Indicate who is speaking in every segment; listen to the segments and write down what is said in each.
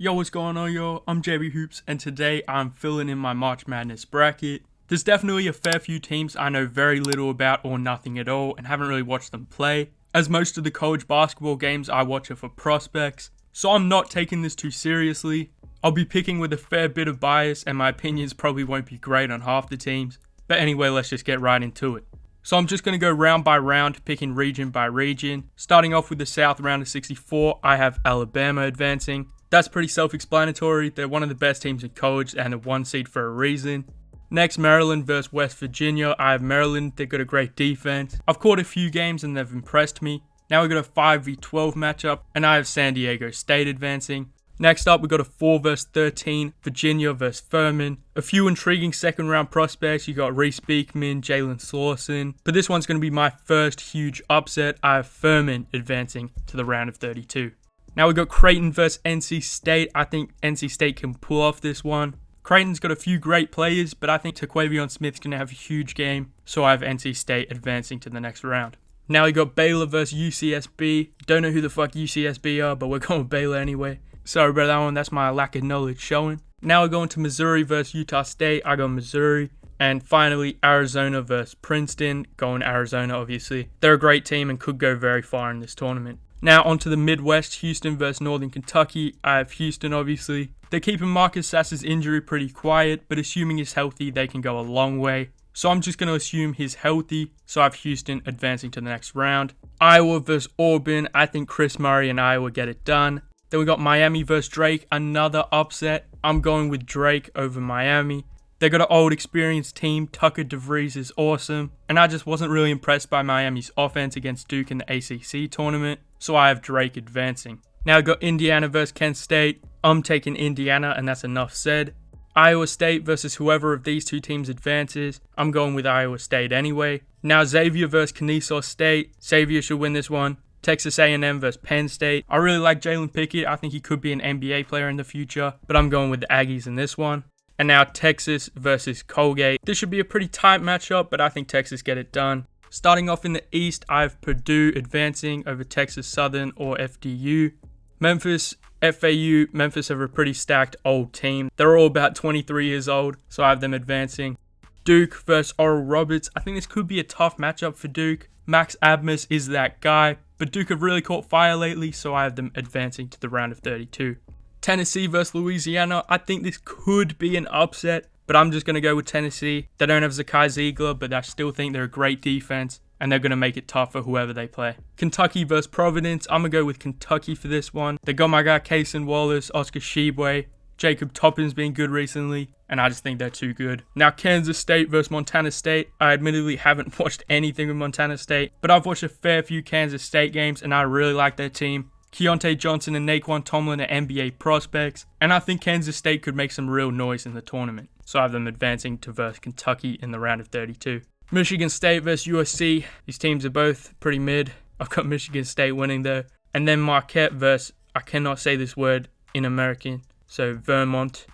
Speaker 1: Yo, what's going on, yo? I'm JBHOOPS, and today I'm filling in my March Madness bracket. There's definitely a fair few teams I know very little about or nothing at all, and haven't really watched them play, as most of the college basketball games I watch are for prospects, so I'm not taking this too seriously. I'll be picking with a fair bit of bias, and my opinions probably won't be great on half the teams, but anyway, let's just get right into it. So I'm just going to go round by round, picking region by region. Starting off with the South round of 64, I have Alabama advancing. That's pretty self-explanatory. They're one of the best teams in college and a 1 seed for a reason. Next, Maryland versus West Virginia. I have Maryland. They've got a great defense. I've caught a few games and they've impressed me. Now we've got a 5v12 matchup, and I have San Diego State advancing. Next up, we've got a 4 vs 13, Virginia vs Furman. A few intriguing second round prospects. You got Reese Beekman, Jalen Slauson. But this one's going to be my first huge upset. I have Furman advancing to the round of 32. Now we've got Creighton versus NC State. I think NC State can pull off this one. Creighton's got a few great players, but I think Taquavion Smith's going to have a huge game. So I have NC State advancing to the next round. Now we got Baylor versus UCSB. Don't know who the fuck UCSB are, but we're going with Baylor anyway. Sorry about that one, that's my lack of knowledge showing. Now we're going to Missouri versus Utah State. I go Missouri. And finally, Arizona versus Princeton. Going Arizona, obviously. They're a great team and could go very far in this tournament. Now onto the Midwest, Houston versus Northern Kentucky. I have Houston, obviously. They're keeping Marcus Sass's injury pretty quiet, but assuming he's healthy, they can go a long way. So I'm just going to assume he's healthy, so I have Houston advancing to the next round. Iowa versus Auburn. I think Chris Murray and Iowa get it done. Then we got Miami versus Drake, another upset. I'm going with Drake over Miami. They got an old experienced team. Tucker DeVries is awesome. And I just wasn't really impressed by Miami's offense against Duke in the ACC tournament. So I have Drake advancing. Now we got Indiana versus Kent State. I'm taking Indiana, and that's enough said. Iowa State versus whoever of these two teams advances. I'm going with Iowa State anyway. Now Xavier versus Kennesaw State. Xavier should win this one. Texas A&M versus Penn State. I really like Jalen Pickett. I think he could be an NBA player in the future, but I'm going with the Aggies in this one. And now Texas versus Colgate. This should be a pretty tight matchup, but I think Texas get it done. Starting off in the East, I have Purdue advancing over Texas Southern or FDU. Memphis, FAU. Memphis have a pretty stacked old team. They're all about 23 years old, so I have them advancing. Duke versus Oral Roberts. I think this could be a tough matchup for Duke. Max Abmas is that guy, but Duke have really caught fire lately, so I have them advancing to the round of 32. Tennessee versus Louisiana. I think this could be an upset, but I'm just going to go with Tennessee. They don't have Zakai Ziegler, but I still think they're a great defense, and they're going to make it tough for whoever they play. Kentucky versus Providence. I'm going to go with Kentucky for this one. They got my guy Cason Wallace, Oscar Tshiebwe, Jacob Toppin's been good recently, and I just think they're too good. Now Kansas State versus Montana State. I admittedly haven't watched anything with Montana State, but I've watched a fair few Kansas State games, and I really like their team. Keontae Johnson and Naquan Tomlin are NBA prospects, and I think Kansas State could make some real noise in the tournament. So I have them advancing to versus Kentucky in the round of 32. Michigan State versus USC. These teams are both pretty mid. I've got Michigan State winning though. And then Marquette versus, I cannot say this word in American, so Vermont,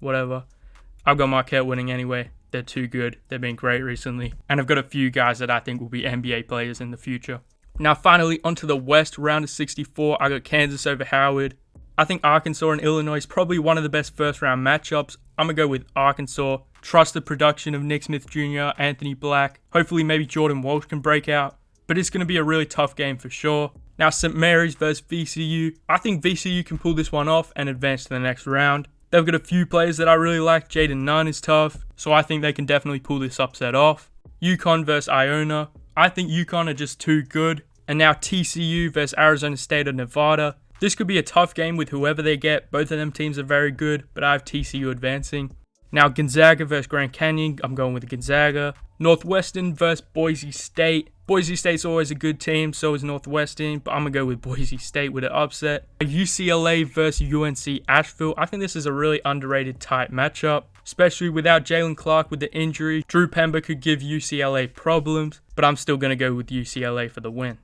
Speaker 1: whatever. I've got Marquette winning anyway. They're too good. They've been great recently. And I've got a few guys that I think will be NBA players in the future. Now finally, onto the West, round of 64, I got Kansas over Howard. I think Arkansas and Illinois is probably one of the best first round matchups. I'm going to go with Arkansas. Trust the production of Nick Smith Jr., Anthony Black. Hopefully maybe Jordan Walsh can break out. But it's going to be a really tough game for sure. Now St. Mary's versus VCU. I think VCU can pull this one off and advance to the next round. They've got a few players that I really like. Jaden Nunn is tough, so I think they can definitely pull this upset off. UConn versus Iona. I think UConn are just too good. And now TCU versus Arizona State or Nevada. This could be a tough game with whoever they get. Both of them teams are very good, but I have TCU advancing. Now Gonzaga versus Grand Canyon. I'm going with Gonzaga. Northwestern versus Boise State. Boise State's always a good team, so is Northwestern, but I'm going to go with Boise State with an upset. UCLA versus UNC Asheville. I think this is a really underrated tight matchup, especially without Jalen Clark with the injury. Drew Pember could give UCLA problems, but I'm still going to go with UCLA for the win.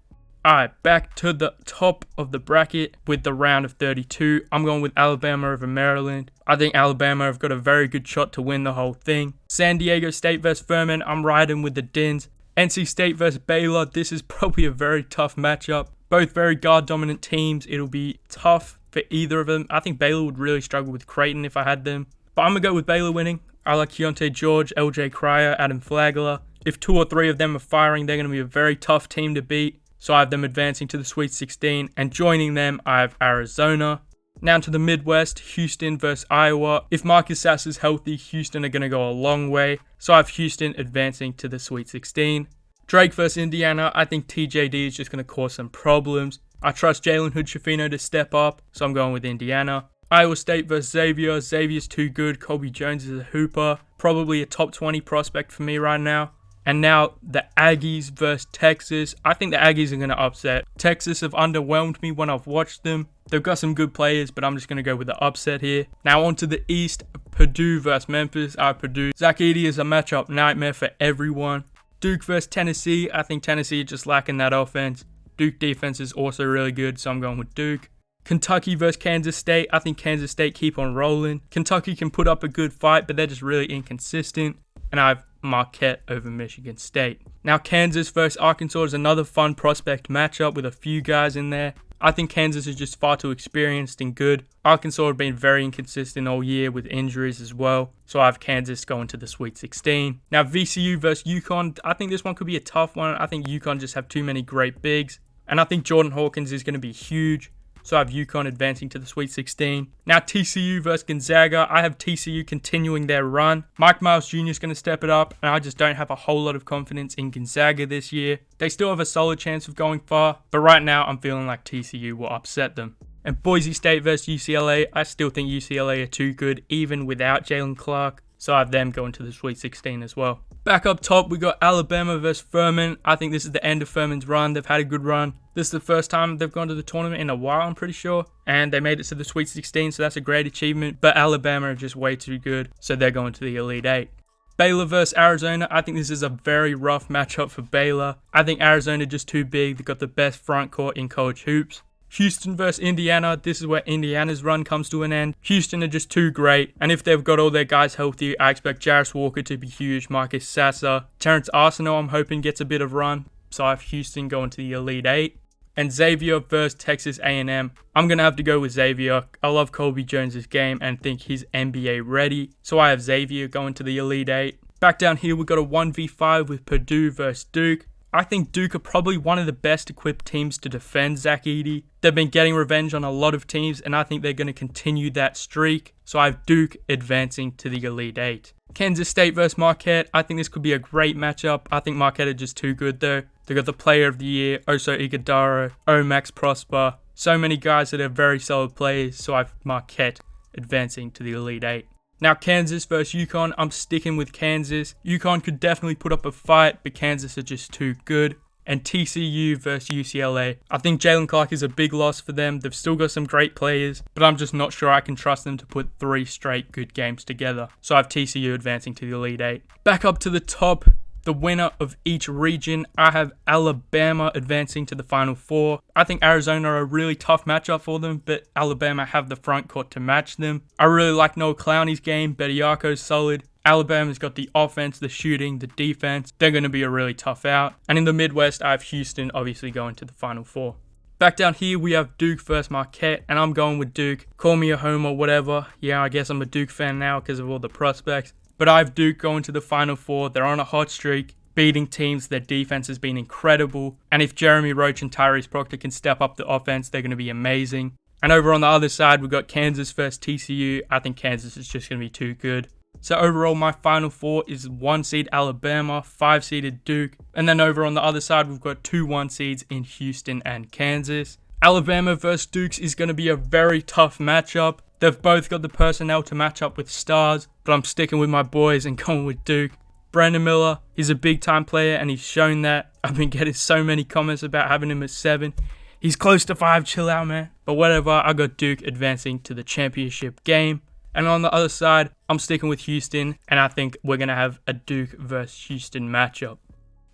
Speaker 1: Alright, back to the top of the bracket with the round of 32. I'm going with Alabama over Maryland. I think Alabama have got a very good shot to win the whole thing. San Diego State versus Furman. I'm riding with the Dins. NC State versus Baylor. This is probably a very tough matchup. Both very guard-dominant teams. It'll be tough. for either of them. I think Baylor would really struggle with Creighton if I had them. But I'm going to go with Baylor winning. I like Keontae George, LJ Cryer, Adam Flagler. If 2 or 3 of them are firing, they're going to be a very tough team to beat. So I have them advancing to the Sweet 16. And joining them, I have Arizona. Now to the Midwest, Houston versus Iowa. If Marcus Sass is healthy, Houston are going to go a long way. So I have Houston advancing to the Sweet 16. Drake versus Indiana. I think TJD is just going to cause some problems. I trust Jalen Hood-Schifino to step up, so I'm going with Indiana. Iowa State versus Xavier. Xavier's too good. Colby Jones is a hooper. Probably a top 20 prospect for me right now. And now the Aggies versus Texas. I think the Aggies are going to upset. Texas have underwhelmed me when I've watched them. They've got some good players, but I'm just going to go with the upset here. Now on to the East. Purdue versus Memphis. I have Purdue. Zach Edey is a matchup nightmare for everyone. Duke versus Tennessee. I think Tennessee is just lacking that offense. Duke defense is also really good, so I'm going with Duke. Kentucky versus Kansas State. I think Kansas State keep on rolling. Kentucky can put up a good fight, but they're just really inconsistent. And I have Marquette over Michigan State. Now Kansas versus Arkansas is another fun prospect matchup with a few guys in there. I think Kansas is just far too experienced and good. Arkansas have been very inconsistent all year with injuries as well. So I have Kansas going to the Sweet 16. Now VCU versus UConn. I think this one could be a tough one. I think UConn just have too many great bigs. And I think Jordan Hawkins is going to be huge. So I have UConn advancing to the Sweet 16. Now TCU versus Gonzaga. I have TCU continuing their run. Mike Miles Jr. is going to step it up. And I just don't have a whole lot of confidence in Gonzaga this year. They still have a solid chance of going far. But right now I'm feeling like TCU will upset them. And Boise State versus UCLA. I still think UCLA are too good even without Jalen Clark. So I have them going to the Sweet 16 as well. Back up top, we got Alabama versus Furman. I think this is the end of Furman's run. They've had a good run. This is the first time they've gone to the tournament in a while, I'm pretty sure. And they made it to the Sweet 16, so that's a great achievement. But Alabama are just way too good, so they're going to the Elite 8. Baylor versus Arizona. I think this is a very rough matchup for Baylor. I think Arizona just too big. They've got the best front court in college hoops. Houston versus Indiana. This is where Indiana's run comes to an end. Houston are just too great. And if they've got all their guys healthy, I expect Jarris Walker to be huge. Marcus Sasser. Terrence Arsenault, I'm hoping, gets a bit of run. So I have Houston going to the Elite 8. And Xavier versus Texas A&M. I'm going to have to go with Xavier. I love Colby Jones' game and think he's NBA ready. So I have Xavier going to the Elite 8. Back down here, we've got a 1v5 with Purdue versus Duke. I think Duke are probably one of the best equipped teams to defend Zach Edey. They've been getting revenge on a lot of teams, and I think they're going to continue that streak. So I have Duke advancing to the Elite 8. Kansas State versus Marquette. I think this could be a great matchup. I think Marquette are just too good though. They got the Player of the Year, Oso Ighodaro, Max Prosper. So many guys that are very solid players. So I have Marquette advancing to the Elite 8. Now Kansas versus UConn, I'm sticking with Kansas. UConn could definitely put up a fight, but Kansas are just too good. And TCU versus UCLA. I think Jalen Clark is a big loss for them. They've still got some great players, but I'm just not sure I can trust them to put 3 straight good games together. So I have TCU advancing to the Elite 8. Back up to the top, the winner of each region. I have Alabama advancing to the Final Four. I think Arizona are a really tough matchup for them, but Alabama have the front court to match them. I really like Noah Clowney's game. Bediako's solid. Alabama's got the offense, the shooting, the defense. They're going to be a really tough out. And in the Midwest, I have Houston obviously going to the Final Four. Back down here, we have Duke versus Marquette, and I'm going with Duke. Call me a homer, whatever. Yeah, I guess I'm a Duke fan now because of all the prospects. But I have Duke going to the Final Four. They're on a hot streak, beating teams. Their defense has been incredible. And if Jeremy Roach and Tyrese Proctor can step up the offense, they're going to be amazing. And over on the other side, we've got Kansas versus TCU. I think Kansas is just going to be too good. So overall, my Final Four is 1 seed Alabama, 5 seeded Duke. And then over on the other side, we've got 2 1 seeds in Houston and Kansas. Alabama versus Dukes is going to be a very tough matchup. They've both got the personnel to match up with stars, but I'm sticking with my boys and going with Duke. Brandon Miller, he's a big time player and he's shown that. I've been getting so many comments about having him at 7. He's close to 5, chill out, man. But whatever, I got Duke advancing to the championship game. And on the other side, I'm sticking with Houston, and I think we're going to have a Duke versus Houston matchup.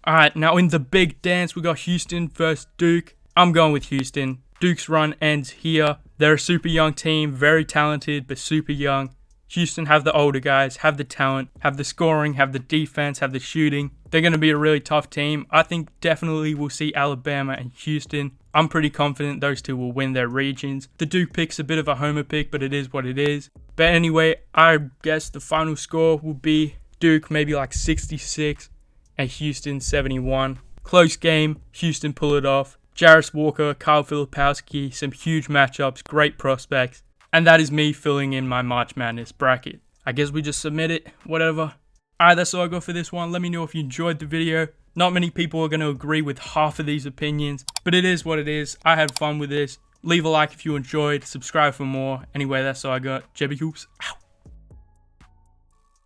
Speaker 1: Alright, now in the big dance, we got Houston versus Duke. I'm going with Houston. Duke's run ends here. They're a super young team, very talented, but super young. Houston have the older guys, have the talent, have the scoring, have the defense, have the shooting. They're going to be a really tough team. I think definitely we'll see Alabama and Houston. I'm pretty confident those two will win their regions. The Duke pick's a bit of a homer pick, but it is what it is. But anyway, I guess the final score will be Duke maybe like 66 and Houston 71. Close game, Houston pull it off. Jarris Walker, Kyle Filipowski, some huge matchups, great prospects. And that is me filling in my March Madness bracket. I guess we just submit it, whatever. Alright, that's all I got for this one. Let me know if you enjoyed the video. Not many people are going to agree with half of these opinions, but it is what it is. I had fun with this. Leave a like if you enjoyed. Subscribe for more. Anyway, that's all I got. JBHOOPS.